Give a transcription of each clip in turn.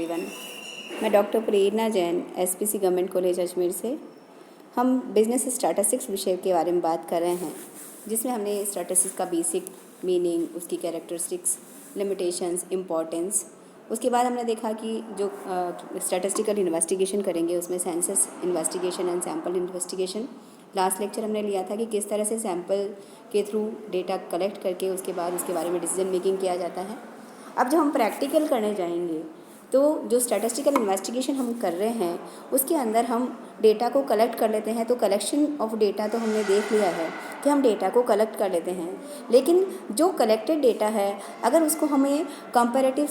Everyone, मैं doctor Prerna Jain SPC government college Ajmer से। हम बिजनेस स्टैटिस्टिक्स विषय के बारे में बात कर रहे हैं, जिसमें हमने स्टैटिस्टिक्स का बेसिक मीनिंग, उसकी कैरेक्टरिस्टिक्स, लिमिटेशंस, इम्पॉर्टेंस। उसके बाद हमने देखा कि जो स्टैटिस्टिकल इन्वेस्टिगेशन करेंगे उसमें census investigation and sample investigation. Last lecture हमने लिया था कि किस तरह से सैम्पल के थ्रू डेटा कलेक्ट करके उसके बाद उसके बारे में डिसीजन मेकिंग किया जाता है। अब जब हम प्रैक्टिकल करने जाएंगे तो जो स्टैटिस्टिकल इन्वेस्टिगेशन हम कर रहे हैं उसके अंदर हम डेटा को कलेक्ट कर लेते हैं। तो कलेक्शन ऑफ डेटा तो हमने देख लिया है कि हम डेटा को कलेक्ट कर लेते हैं, लेकिन जो कलेक्टेड डेटा है अगर उसको हमें कंपैरेटिव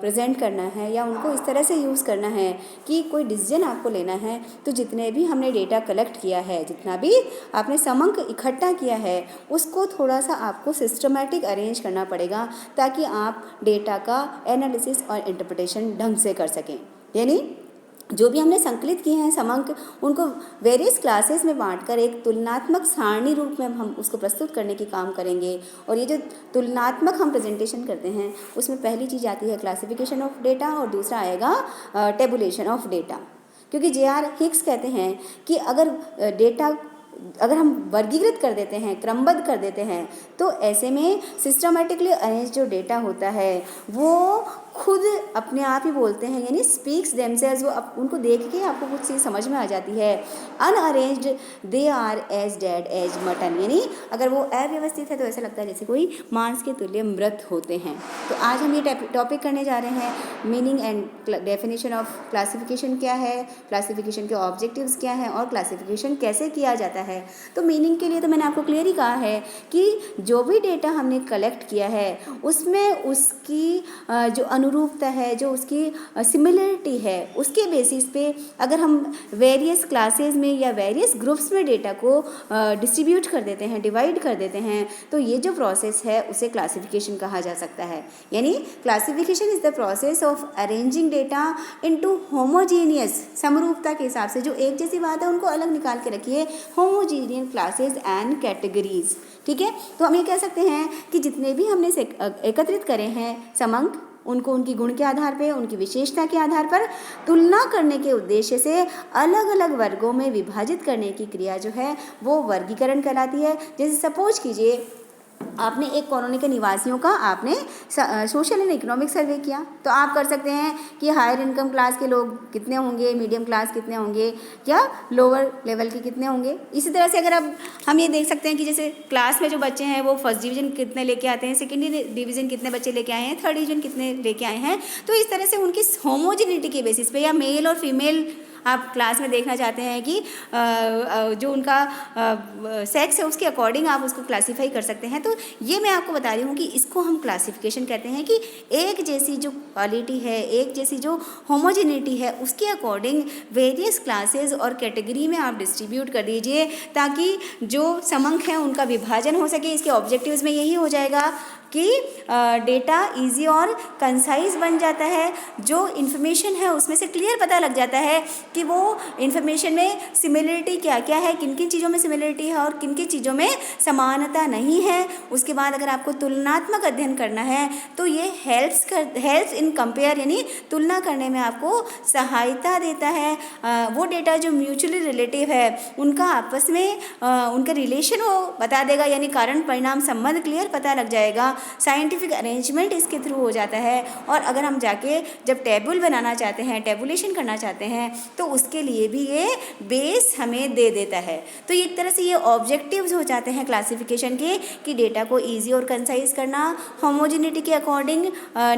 प्रेजेंट करना है या उनको इस तरह से यूज़ करना है कि कोई डिसीजन आपको लेना है, तो जितने भी हमने डेटा कलेक्ट किया है, जितना भी आपने समंक इकट्ठा किया है, उसको थोड़ा सा आपको सिस्टमैटिक अरेंज करना पड़ेगा ताकि आप डेटा का एनालिसिस और इंटरप्रिटेशन ढंग से कर सकें। यानी जो भी हमने संकलित किए हैं समंक, उनको वेरियस क्लासेस में बांटकर एक तुलनात्मक सारणी रूप में हम उसको प्रस्तुत करने की काम करेंगे। और ये जो तुलनात्मक हम प्रेजेंटेशन करते हैं उसमें पहली चीज़ आती है क्लासिफिकेशन ऑफ डेटा और दूसरा आएगा टेबुलेशन ऑफ डेटा। क्योंकि जे.आर. हिक्स कहते हैं कि अगर हम वर्गीकृत कर देते हैं, क्रमबद्ध कर देते हैं, तो ऐसे में सिस्टमैटिकली अरेंज जो डेटा होता है वो खुद अपने आप ही बोलते हैं, यानी स्पीक्स देमसेल्व्स। वो उनको देख के आपको कुछ चीज़ समझ में आ जाती है। Unarranged they are as dead as mutton, यानी अगर वो अव्यवस्थित है तो ऐसा लगता है जैसे कोई मांस के तुल्य मृत होते हैं। तो आज हम ये टॉपिक करने जा रहे हैं, meaning and definition of classification क्या है, क्लासिफिकेशन के ऑब्जेक्टिव्स क्या हैं और क्लासिफिकेशन कैसे किया जाता है। तो मीनिंग के लिए तो मैंने आपको क्लियर ही कहा है कि जो भी डेटा हमने कलेक्ट किया है उसमें उसकी जो अनुरूपता है, जो उसकी सिमिलरिटी है, उसके बेसिस पे अगर हम वेरियस क्लासेस में या वेरियस ग्रुप्स में डेटा को डिस्ट्रीब्यूट कर देते हैं, डिवाइड कर देते हैं, तो ये जो प्रोसेस है उसे क्लासिफिकेशन कहा जा सकता है। यानी classification is the process of arranging data into homogeneous, समरूपता के हिसाब से जो एक जैसी बात है उनको अलग निकाल के रखिए, होमोजीनियस क्लासेस एंड कैटेगरीज। ठीक है, तो हम ये कह सकते हैं कि जितने भी हमने एकत्रित करे हैं समंक, उनको उनकी गुण के आधार पे, उनकी विशेषता के आधार पर तुलना करने के उद्देश्य से अलग अलग वर्गों में विभाजित करने की क्रिया जो है वो वर्गीकरण कहलाती है। जैसे सपोज कीजिए आपने एक कॉलोनी के निवासियों का आपने सोशल एंड इकोनॉमिक सर्वे किया, तो आप कर सकते हैं कि हायर इनकम क्लास के लोग कितने होंगे, मीडियम क्लास कितने होंगे, या लोअर लेवल के कितने होंगे। इसी तरह से अगर अब हम ये देख सकते हैं कि जैसे क्लास में जो बच्चे हैं वो फर्स्ट डिवीज़न कितने लेके आते हैं, सेकेंड डिवीज़न कितने बच्चे लेके आए हैं, थर्ड डिवीज़न कितने लेके आए हैं। तो इस तरह से उनकी होमोजिनिटी के बेसिस पे, या मेल और फीमेल आप क्लास में देखना चाहते हैं कि जो उनका सेक्स है उसके अकॉर्डिंग आप उसको क्लासीफाई कर सकते हैं। तो ये मैं आपको बता रही हूँ कि इसको हम क्लासिफिकेशन कहते हैं कि एक जैसी जो क्वालिटी है, एक जैसी जो होमोजेनिटी है, उसके अकॉर्डिंग वेरियस क्लासेस और कैटेगरी में आप डिस्ट्रीब्यूट कर दीजिए ताकि जो समंक हैं उनका विभाजन हो सके। इसके ऑब्जेक्टिव्स में यही हो जाएगा कि डेटा इजी और कंसाइज बन जाता है। जो इन्फॉर्मेशन है उसमें से क्लियर पता लग जाता है कि वो इन्फॉर्मेशन में सिमिलरिटी क्या क्या है, किन किन चीज़ों में सिमिलरिटी है और किन किन चीज़ों में समानता नहीं है। उसके बाद अगर आपको तुलनात्मक अध्ययन करना है तो ये हेल्प्स इन कंपेयर, यानी तुलना करने में आपको सहायता देता है। वो डेटा जो म्यूचुअली रिलेटिव है उनका आपस में उनका रिलेशन वो बता देगा, यानी कारण परिणाम संबंध क्लियर पता लग जाएगा। साइंटिफिक अरेंजमेंट इसके थ्रू हो जाता है। और अगर हम जाके जब टेबल बनाना चाहते हैं, टेबुलेशन करना चाहते हैं, तो उसके लिए भी ये बेस हमें दे देता है। तो एक तरह से ये ऑब्जेक्टिव्स हो जाते हैं क्लासिफिकेशन के कि डेटा को इजी और कंसाइज करना, होमोजेनिटी के अकॉर्डिंग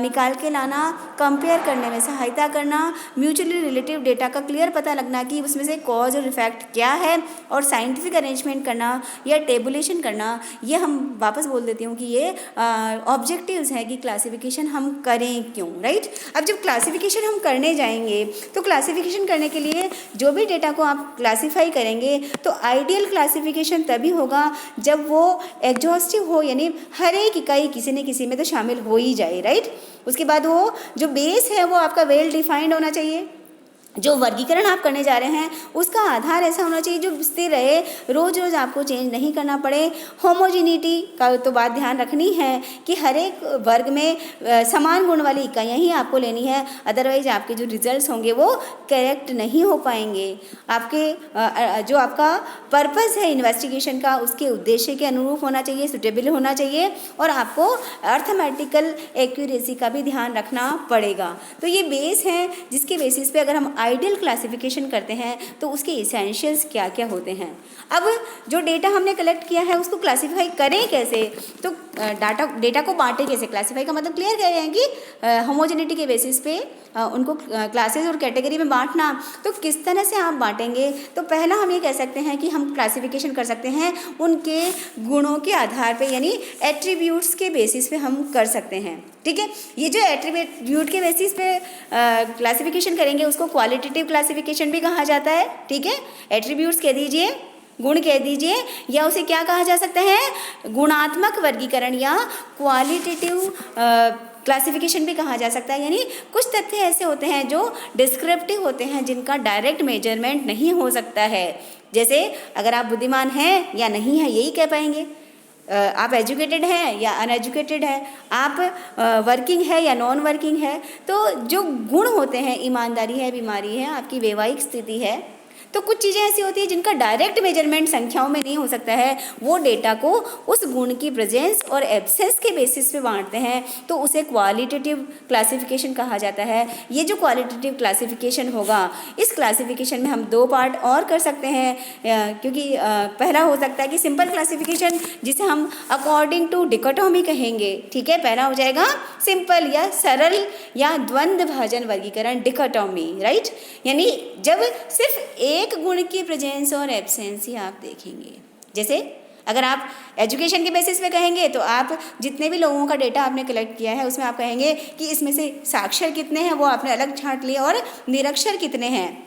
निकाल के लाना, कंपेयर करने में सहायता करना, म्यूचुअली रिलेटिव डेटा का क्लियर पता लगना कि उसमें से कॉज और इफेक्ट क्या है, और साइंटिफिक अरेंजमेंट करना या टेबुलेशन करना। ये हम वापस बोल देती हूँ कि ये ऑब्जेक्टिव्स हैं कि क्लासिफिकेशन हम करें क्यों, राइट। अब जब क्लासिफिकेशन हम करने जाएंगे तो क्लासिफिकेशन करने के लिए जो भी डेटा को आप क्लासीफाई करेंगे तो आइडियल क्लासिफिकेशन तभी होगा जब वो एग्जॉस्टिव हो, यानी हर एक इकाई किसी न किसी में तो शामिल हो ही जाए, राइट। उसके बाद वो जो बेस है वो आपका वेल डिफाइंड होना चाहिए। जो वर्गीकरण आप करने जा रहे हैं उसका आधार ऐसा होना चाहिए जो स्थिर रहे, रोज़ रोज़ आपको चेंज नहीं करना पड़े। होमोजिनिटी का तो बात ध्यान रखनी है कि हर एक वर्ग में समान गुण वाली इकाइयाँ ही आपको लेनी है, अदरवाइज आपके जो रिजल्ट्स होंगे वो करेक्ट नहीं हो पाएंगे। आपके जो आपका पर्पस है इन्वेस्टिगेशन का, उसके उद्देश्य के अनुरूप होना चाहिए, सुटेबल होना चाहिए, और आपको अर्थमेटिकल एक्यूरेसी का भी ध्यान रखना पड़ेगा। तो ये बेस है जिसके बेसिस पे अगर हम आइडियल क्लासिफिकेशन करते हैं तो उसके इसेंशियल्स क्या क्या होते हैं। अब जो डेटा हमने कलेक्ट किया है उसको क्लासिफाई करें कैसे, तो डेटा को बांटे कैसे। क्लासिफाई का मतलब क्लियर कह रहे हैं कि होमोजेनिटी के बेसिस पे उनको क्लासेस और कैटेगरी में बांटना। तो किस तरह से आप बांटेंगे, तो पहला हम ये कह सकते हैं कि हम क्लासिफिकेशन कर सकते हैं उनके गुणों के आधार पे, यानी एट्रीब्यूट्स के बेसिस पे हम कर सकते हैं। ठीक है, ये जो एट्रीब्यूट के बेसिस पे क्लासिफिकेशन करेंगे उसको क्वालिटेटिव क्लासिफिकेशन भी कहा जाता है। ठीक है, एट्रीब्यूट्स कह दीजिए, गुण कह दीजिए, या उसे क्या कहा जा सकता है, गुणात्मक वर्गीकरण या क्वालिटेटिव क्लासिफिकेशन भी कहा जा सकता है। यानी कुछ तथ्य ऐसे होते हैं जो डिस्क्रिप्टिव होते हैं, जिनका डायरेक्ट मेजरमेंट नहीं हो सकता है। जैसे अगर आप बुद्धिमान हैं या नहीं है यही कह पाएंगे, आप एजुकेटेड हैं या अनएजुकेटेड है, आप वर्किंग है या नॉन वर्किंग है। तो जो गुण होते हैं, ईमानदारी है, बीमारी है, आपकी वैवाहिक स्थिति है, तो कुछ चीज़ें ऐसी होती हैं जिनका डायरेक्ट मेजरमेंट संख्याओं में नहीं हो सकता है। वो डेटा को उस गुण की प्रेजेंस और एब्सेंस के बेसिस पे बांटते हैं, तो उसे क्वालिटेटिव क्लासिफिकेशन कहा जाता है। ये जो क्वालिटेटिव क्लासिफिकेशन होगा, इस क्लासिफिकेशन में हम दो पार्ट और कर सकते हैं, क्योंकि पहला हो सकता है कि सिंपल क्लासिफिकेशन, जिसे हम अकॉर्डिंग टू डिकोटोमी कहेंगे। ठीक है, पहला हो जाएगा सिंपल या सरल या द्वंद्व भाजन वर्गीकरण, डिकोटोमी, राइट। यानी जब सिर्फ एक गुण की प्रेजेंस और एब्सेंस ही आप देखेंगे। जैसे अगर आप एजुकेशन के बेसिस पे कहेंगे तो आप जितने भी लोगों का डेटा आपने कलेक्ट किया है उसमें आप कहेंगे कि इसमें से साक्षर कितने हैं वो आपने अलग छांट लिए और निरक्षर कितने हैं।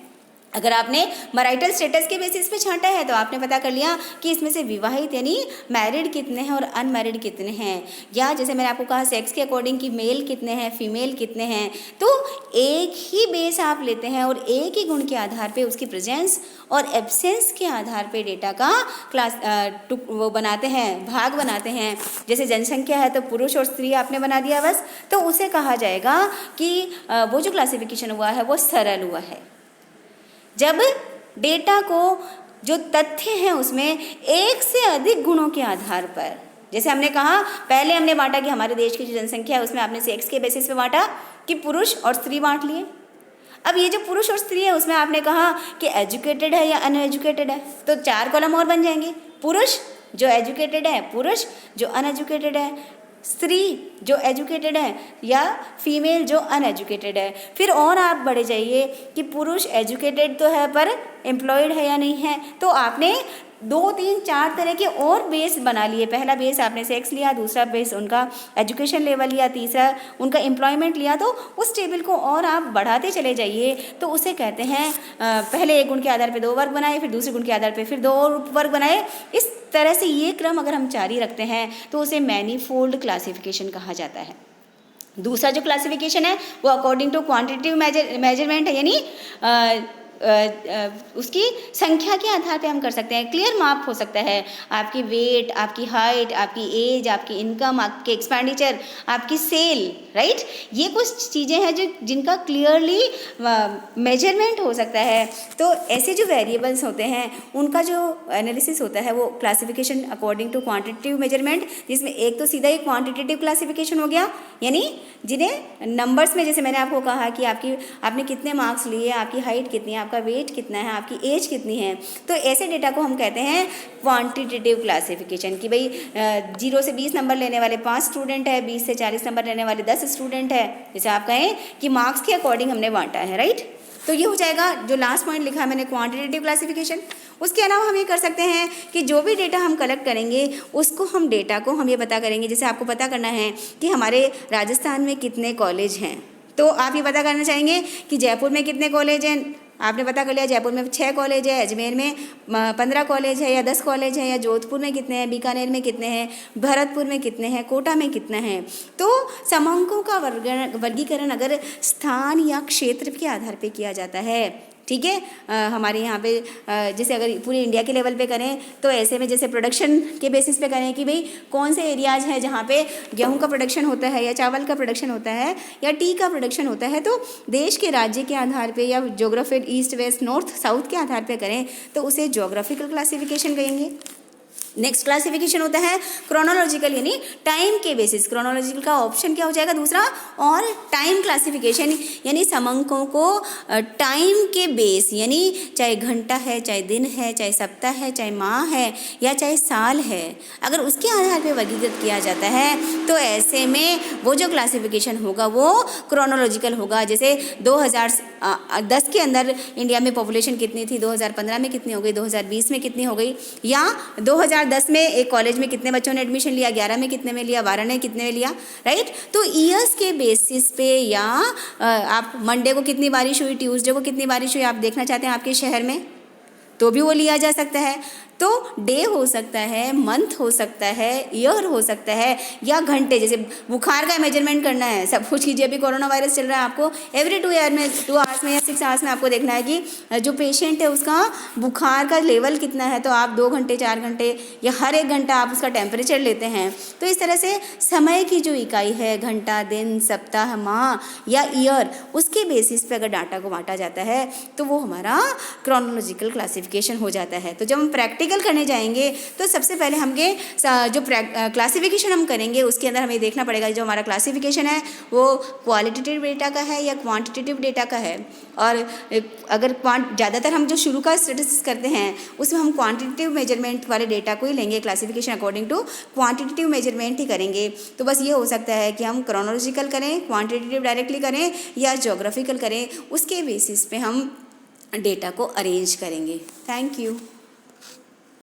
अगर आपने मैरिटल स्टेटस के बेसिस पे छांटा है तो आपने पता कर लिया कि इसमें से विवाहित यानी मैरिड कितने हैं और अनमैरिड कितने हैं। या जैसे मैंने आपको कहा सेक्स के अकॉर्डिंग कि मेल कितने हैं, फीमेल कितने हैं। तो एक ही बेस आप लेते हैं और एक ही गुण के आधार पे उसकी प्रेजेंस और एब्सेंस के आधार पे डेटा का वो बनाते हैं, भाग बनाते हैं। जैसे जनसंख्या है तो पुरुष और स्त्री आपने बना दिया बस, तो उसे कहा जाएगा कि वो जो क्लासिफिकेशन हुआ है वो सरल हुआ है। जब डेटा को जो तथ्य हैं उसमें एक से अधिक गुणों के आधार पर, जैसे हमने कहा पहले हमने बांटा कि हमारे देश की जो जनसंख्या है उसमें आपने सेक्स के बेसिस पे बांटा कि पुरुष और स्त्री बांट लिए। अब ये जो पुरुष और स्त्री है उसमें आपने कहा कि एजुकेटेड है या अनएजुकेटेड है, तो 4 कॉलम और बन जाएंगे। पुरुष जो एजुकेटेड है, पुरुष जो अनएजुकेटेड है, स्त्री जो एजुकेटेड है या फीमेल जो अनएजुकेटेड है। फिर और आप बढ़े जाइए कि पुरुष एजुकेटेड तो है पर एम्प्लॉयड है या नहीं है। तो आपने 2, 3, 4 तरह के और बेस बना लिए। पहला बेस आपने सेक्स लिया, दूसरा बेस उनका एजुकेशन लेवल लिया, तीसरा उनका एम्प्लॉयमेंट लिया। तो उस टेबल को और आप बढ़ाते चले जाइए तो उसे कहते हैं पहले एक गुण के आधार पे 2 वर्ग बनाए, फिर दूसरे गुण के आधार पे फिर 2 और उपवर्ग बनाए। इस तरह से ये क्रम अगर हम जारी रखते हैं तो उसे मैनीफोल्ड क्लासिफिकेशन कहा जाता है। दूसरा जो क्लासिफिकेशन है वो अकॉर्डिंग टू क्वांटिटेटिव मेजरमेंट है, यानी उसकी संख्या के आधार पे हम कर सकते हैं। क्लियर माप हो सकता है, आपकी वेट, आपकी हाइट, आपकी एज, आपकी इनकम, आपके एक्सपेंडिचर, आपकी सेल, राइट। ये कुछ चीज़ें हैं जो जिनका क्लियरली मेजरमेंट हो सकता है। तो ऐसे जो वेरिएबल्स होते हैं उनका जो एनालिसिस होता है वो classification according to quantitative measurement, जिसमें एक तो सीधा ही क्वांटिटेटिव क्लासिफिकेशन हो गया, यानी जिन्हें नंबर्स में, जैसे मैंने आपको कहा कि आपने कितने मार्क्स लिए, आपकी हाइट कितनी है, आपका वेट कितना है, आपकी एज कितनी है। तो ऐसे डेटा को हम कहते हैं क्वांटिटेटिव क्लासिफिकेशन कि भाई 0 से 20 नंबर लेने वाले 5 स्टूडेंट है, 20 से 40 नंबर लेने वाले 10 स्टूडेंट है। जैसे आप कहें कि मार्क्स के अकॉर्डिंग हमने बांटा है, राइट। तो ये हो जाएगा जो लास्ट पॉइंट लिखा है मैंने, क्वांटिटेटिव क्लासिफिकेशन। उसके अलावा हम ये कर सकते हैं कि जो भी डेटा हम कलेक्ट करेंगे उसको हम डेटा को हम ये पता करेंगे। जैसे आपको पता करना है कि हमारे राजस्थान में कितने कॉलेज हैं, तो आप ये पता करना चाहेंगे कि जयपुर में कितने कॉलेज हैं, आपने पता कर लिया जयपुर में 6 कॉलेज है, अजमेर में 15 कॉलेज है या 10 कॉलेज है, या जोधपुर में कितने हैं, बीकानेर में कितने हैं, भरतपुर में कितने हैं, कोटा में कितने हैं। तो समंकों का वर्गीकरण अगर स्थान या क्षेत्र के आधार पे किया जाता है, ठीक है। हमारे यहाँ पे जैसे अगर पूरे इंडिया के लेवल पे करें तो ऐसे में जैसे प्रोडक्शन के बेसिस पे करें कि भाई कौन से एरियाज हैं जहाँ पे गेहूं का प्रोडक्शन होता है या चावल का प्रोडक्शन होता है या टी का प्रोडक्शन होता है, तो देश के राज्य के आधार पे या geography east west north south के आधार पे करें तो उसे ज्योग्राफिकल क्लासिफिकेशन कहेंगे। नेक्स्ट क्लासिफिकेशन होता है क्रोनोलॉजिकल, यानी टाइम के बेसिस। क्रोनोलॉजिकल का ऑप्शन क्या हो जाएगा दूसरा, और टाइम क्लासिफिकेशन, यानी समंकों को टाइम के बेस, यानी चाहे घंटा है, चाहे दिन है, चाहे सप्ताह है, चाहे माह है या चाहे साल है, अगर उसके आधार पर वर्गीकृत किया जाता है तो ऐसे में वो जो क्लासिफिकेशन होगा वो क्रोनोलॉजिकल होगा। जैसे 2010 के अंदर इंडिया में पॉपुलेशन कितनी थी, 2015 में कितनी हो गई, 2020 में कितनी हो गई, या 2010 में एक कॉलेज में कितने बच्चों ने एडमिशन लिया, 11 में कितने में लिया, 12 ने कितने में लिया, राइट। तो ईयर्स के बेसिस पे, या आप मंडे को कितनी बारिश हुई, ट्यूसडे को कितनी बारिश हुई आप देखना चाहते हैं आपके शहर में, तो भी वो लिया जा सकता है। तो डे हो सकता है, मंथ हो सकता है, ईयर हो सकता है, या घंटे। जैसे बुखार का मेजरमेंट करना है, सब कुछ कीजिए, अभी कोरोना वायरस चल रहा है, आपको एवरी 2 आवर्स में या 6 आवर्स में आपको देखना है कि जो पेशेंट है उसका बुखार का लेवल कितना है, तो आप 2 घंटे 4 घंटे या हर 1 घंटा आप उसका टेम्परेचर लेते हैं। तो इस तरह से समय की जो इकाई है, घंटा, दिन, सप्ताह, माह या ईयर, उसके बेसिस पे अगर डाटा को बांटा जाता है तो वो हमारा क्रोनोलॉजिकल क्लासिफिकेशन हो जाता है। तो जब हम प्रैक्टिकल करने जाएंगे तो सबसे पहले हमें जो क्लासिफिकेशन हम करेंगे उसके अंदर हमें देखना पड़ेगा जो हमारा क्लासिफिकेशन है वो क्वालिटेटिव डेटा का है या क्वांटिटेटिव डेटा का है। और अगर ज़्यादातर हम जो शुरू का स्टैटिस्टिक्स करते हैं उसमें हम क्वांटिटेटिव मेजरमेंट वाले डेटा को ही लेंगे, classification according to quantitative measurement ही करेंगे। तो बस ये हो सकता है कि हम क्रोनोलॉजिकल करें, क्वांटिटेटिव डायरेक्टली करें या ज्योग्राफिकल करें, उसके बेसिस पे हम डेटा को अरेंज करेंगे। Thank you.